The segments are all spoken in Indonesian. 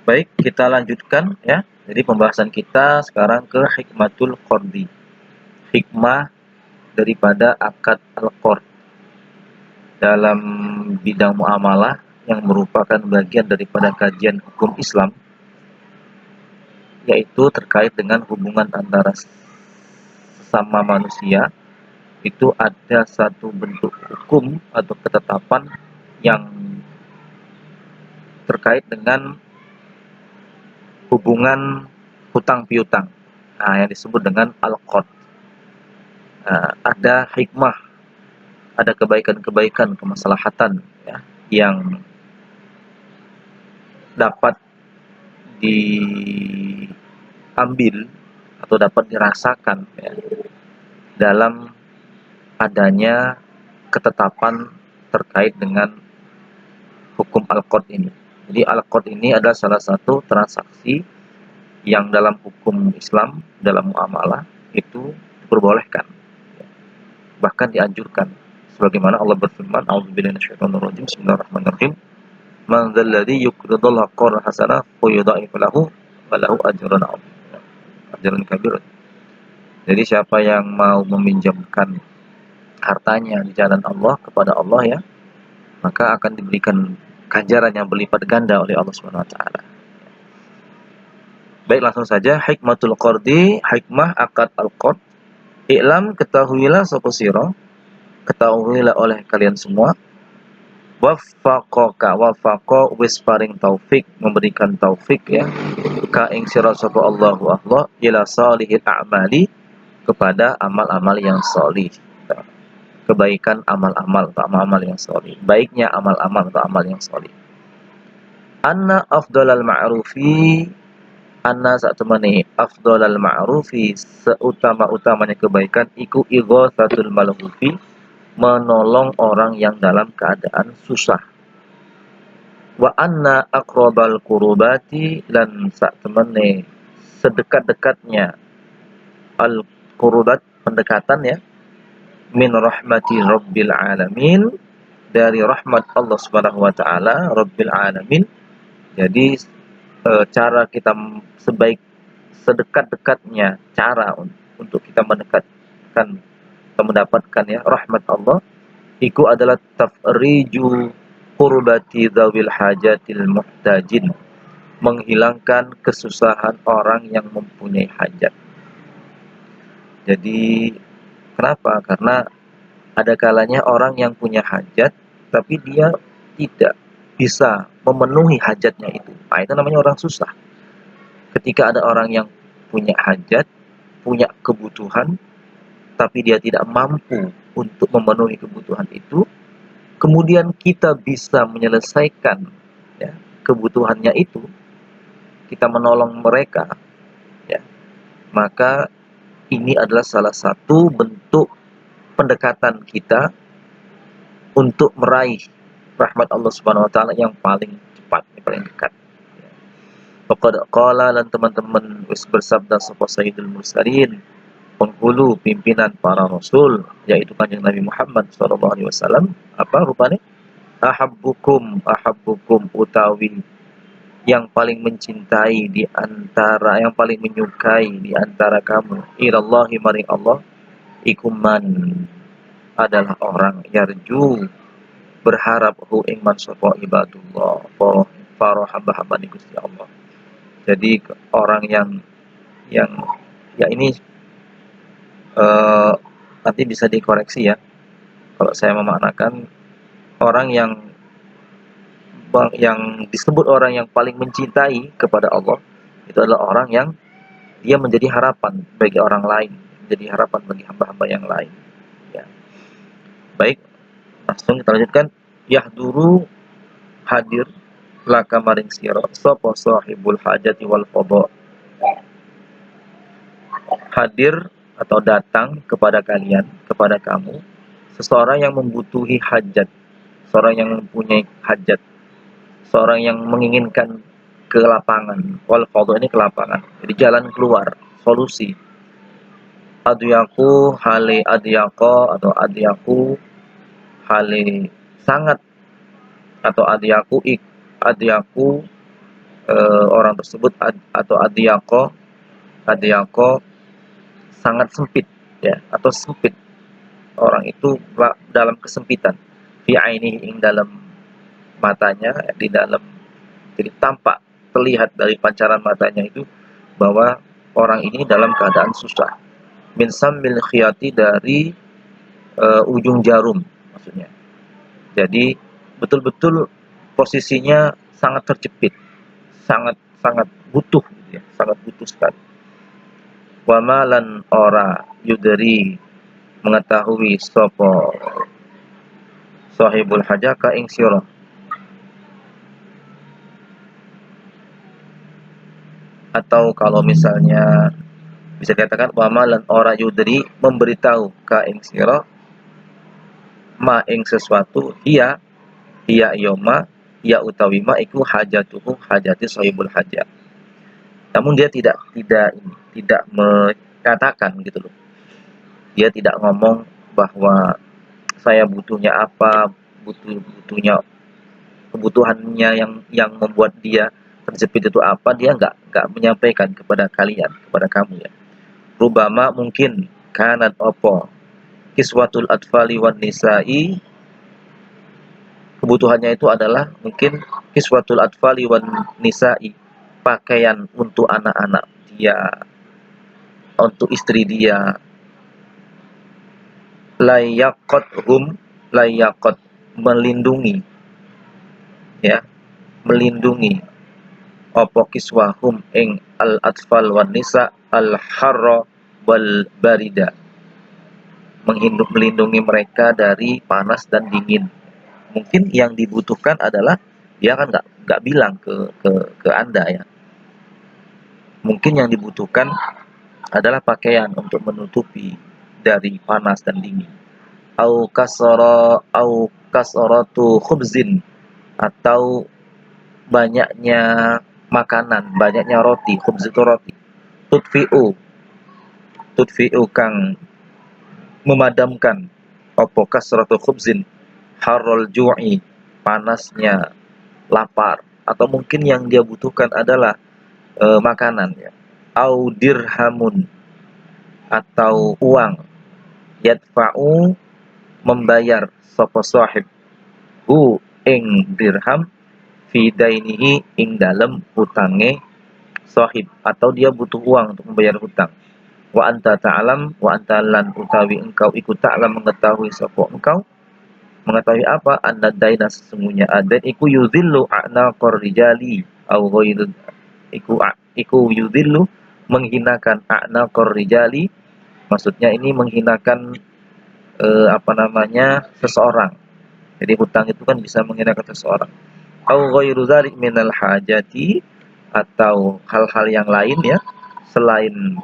Baik, kita lanjutkan ya. Jadi pembahasan kita sekarang ke hikmatul qardi. Hikmah daripada akad al-qard dalam bidang muamalah yang merupakan bagian daripada kajian hukum Islam, yaitu terkait dengan hubungan antara sesama manusia. Itu ada satu bentuk hukum atau ketetapan yang terkait dengan hubungan hutang piutang. Nah, yang disebut dengan al-qard. Ada hikmah, ada kebaikan-kebaikan, kemaslahatan ya, yang dapat diambil atau dapat dirasakan ya, dalam adanya ketetapan terkait dengan hukum al-qard ini. Jadi al-qard ini adalah salah satu transaksi yang dalam hukum Islam, dalam muamalah itu diperbolehkan, bahkan dianjurkan. Sebagaimana Allah berfirman, "A'udzubillahi minasyaitonirrajim. Bismillahirrahmanirrahim. Man dzalladzi yuqridullaha qardan hasanan fa yudha'ifu lahu wa lahu ajrun 'azim." Ajrun kabir. Jadi siapa yang mau meminjamkan hartanya di jalan Allah kepada Allah ya, maka akan diberikan ganjaran yang berlipat ganda oleh Allah Subhanahu wa taala. Baik, langsung saja hikmatul qardi, hikmah akad al-qard. I'lam, ketahuilah sapa sira, ketahuilah oleh kalian semua, waffaqaka, wafaqa wis paring taufik, memberikan taufik ya, ka ing sira sapa Allahu Allah ila salihil a'mali, kepada amal-amal yang salih. Kebaikan amal-amal atau amal-amal yang salih, baiknya amal-amal atau amal yang salih. Anna afdalal ma'rufi, anna sak temene afdalal ma'rufi, seutama-utamanya kebaikan iku ighatsatul malhufi, menolong orang yang dalam keadaan susah. Wa anna aqrabal qurubati, lan sak temene sedekat-dekatnya al qurubat, pendekatan ya, min rahmati rabbil alamin, dari rahmat Allah Subhanahu wa taala, rabbil alamin. Jadi cara kita sedekat-dekatnya cara untuk kita mendekatkan atau mendapatkan ya rahmat Allah, itu adalah tafriju qurbati dzawil hajatil muhtajin, menghilangkan kesusahan orang yang mempunyai hajat. Jadi kenapa? Karena ada kalanya orang yang punya hajat tapi dia tidak bisa memenuhi hajatnya itu. Nah, itu namanya orang susah. Ketika ada orang yang punya hajat, punya kebutuhan, tapi dia tidak mampu untuk memenuhi kebutuhan itu, kemudian kita bisa menyelesaikan ya, kebutuhannya itu, kita menolong mereka, ya, maka ini adalah salah satu bentuk pendekatan kita untuk meraih rahmat Allah Subhanahu wa taala yang paling cepat, yang paling dekat. Faqad qala, lan teman-teman wis bersabda sapa Sayyidul Mursalin, penghulu pimpinan para rasul, yaitu Kanjeng Nabi Muhammad sallallahu alaihi wasallam, apa rupanya? Ahabbukum utawi yang paling mencintai di antara, yang paling menyukai di antara kamu, ilallahi maring Allah, ikuman adalah orang yarju, berharap hu ing man sapa ibadullah, para hamba-hamba di Gusti Allah. Jadi orang yang ya ini nanti bisa dikoreksi ya kalau saya memaknakan orang yang disebut orang yang paling mencintai kepada Allah, itu adalah orang yang dia menjadi harapan bagi orang lain, menjadi harapan bagi hamba-hamba yang lain ya. Baik, langsung kita lanjutkan. Yahduru, hadir, laka maring sira sapa sahibul hajati wal qada, hadir atau datang kepada kalian, kepada kamu, seseorang yang membutuhi hajat, seorang yang mempunyai hajat, seorang yang menginginkan ke lapangan. Wal qada ini ke lapangan, jadi jalan keluar, solusi. Adyaku hale adyaka, atau adyaku hale sangat, atau adyaku orang tersebut atau adiyako sangat sempit ya, atau sempit, orang itu dalam kesempitan, fi ainihi, ing dalam matanya, di dalam, jadi tampak terlihat dari pancaran matanya itu bahwa orang ini dalam keadaan susah. Min sammil khiyati, dari ujung jarum maksudnya. Jadi betul-betul posisinya sangat terjepit, sangat sangat butuh gitu ya, sangat butuh sekali. Wa malan ora yuderi, mengetahui sapa sahibul hajah ka ing sira. Atau kalau misalnya bisa dikatakan wa malan ora yuderi, memberitahu ka ing sira ma ing sesuatu, hiya yoma, ya utawi ma iku hajatuhu, hajati sahibul hajah. Namun dia tidak mengatakan gitu loh. Dia tidak ngomong bahwa saya butuhnya apa, butuhnya kebutuhannya yang membuat dia terjepit itu apa, dia nggak menyampaikan kepada kalian, kepada kamu ya. Rubama, mungkin, kanat opo kiswatul atfali wan nisa'i, kebutuhannya itu adalah mungkin kiswatul atfali wan nisa'i, pakaian untuk anak-anak dia, untuk istri dia. Layakot, melindungi ya, melindungi opo kiswahum ing al atfal wan nisa al harra wal barida, melindungi mereka dari panas dan dingin. Mungkin yang dibutuhkan adalah, dia kan nggak bilang ke Anda ya. Mungkin yang dibutuhkan adalah pakaian untuk menutupi dari panas dan dingin. Au kasaratu khubzin, atau banyaknya makanan, banyaknya roti. Khubz itu roti. Tutfi'u kang memadamkan, opo kasratu khubzin harrul ju'i, panasnya lapar. Atau mungkin yang dia butuhkan adalah makanan ya. Au dirhamun, atau uang. Yadfa'u, membayar sapa sahib hu ing dirham, fi dainihi, ing dalem hutange sahib, atau dia butuh uang untuk membayar hutang. Wa anta ta'lam, wa anta lan utawi engkau ikut ta'lam, mengetahui sapa engkau, mengetahui apa, anna daina, sesungguhnya adat iku yudhillu a'naqor rijali au ghairu, iku yudhillu, menghinakan a'naqor rijali, maksudnya ini menghinakan seseorang. Jadi hutang itu kan bisa menghinakan seseorang. Au ghairu dzalik minal hajati, atau hal-hal yang lain ya, selain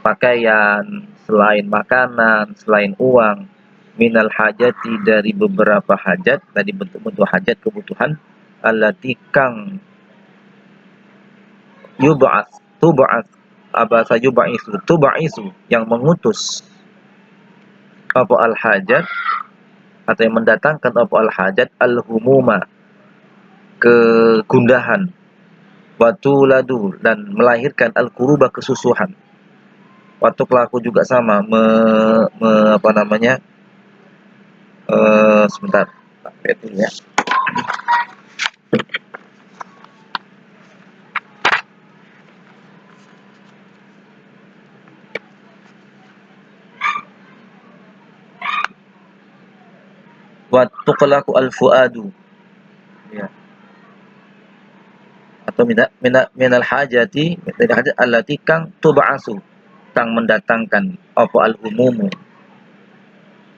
pakaian, selain makanan, selain uang, minal hajati, dari beberapa hajat, tadi bentuk-bentuk hajat, kebutuhan, allati kang tub'ats, abasa tub'isu, yang mengutus apa al hajat, atau yang mendatangkan apa al hajat, al humuma, kegundahan, watuladu, dan melahirkan al kuruba, kesusuhan. Waktu pelaku juga sama, sebentar, itu ya. Waktu pelaku al fuadu ya. Atau minal hajati, dari hajat allati kang tub'asu, kang mendatangkan apa al humumu,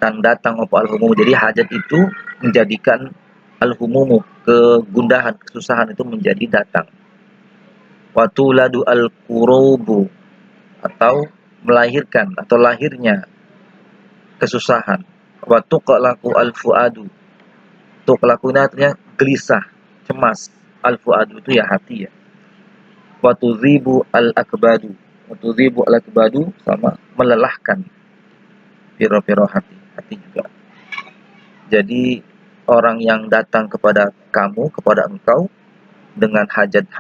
kang datang apa al humumu. Jadi hajat itu menjadikan al humumu, kegundahan, kesusahan itu menjadi datang. Watuladu al kurubu, atau melahirkan, atau lahirnya kesusahan. Watuqlaku al fuadu, tuqlaku ini artinya gelisah, cemas. Al fuadu itu ya hati ya. Watudhibu al akbadu, watudhibu al akbadu sama melelahkan piro-piro hati juga. Jadi orang yang datang kepada kamu, kepada engkau, dengan hajat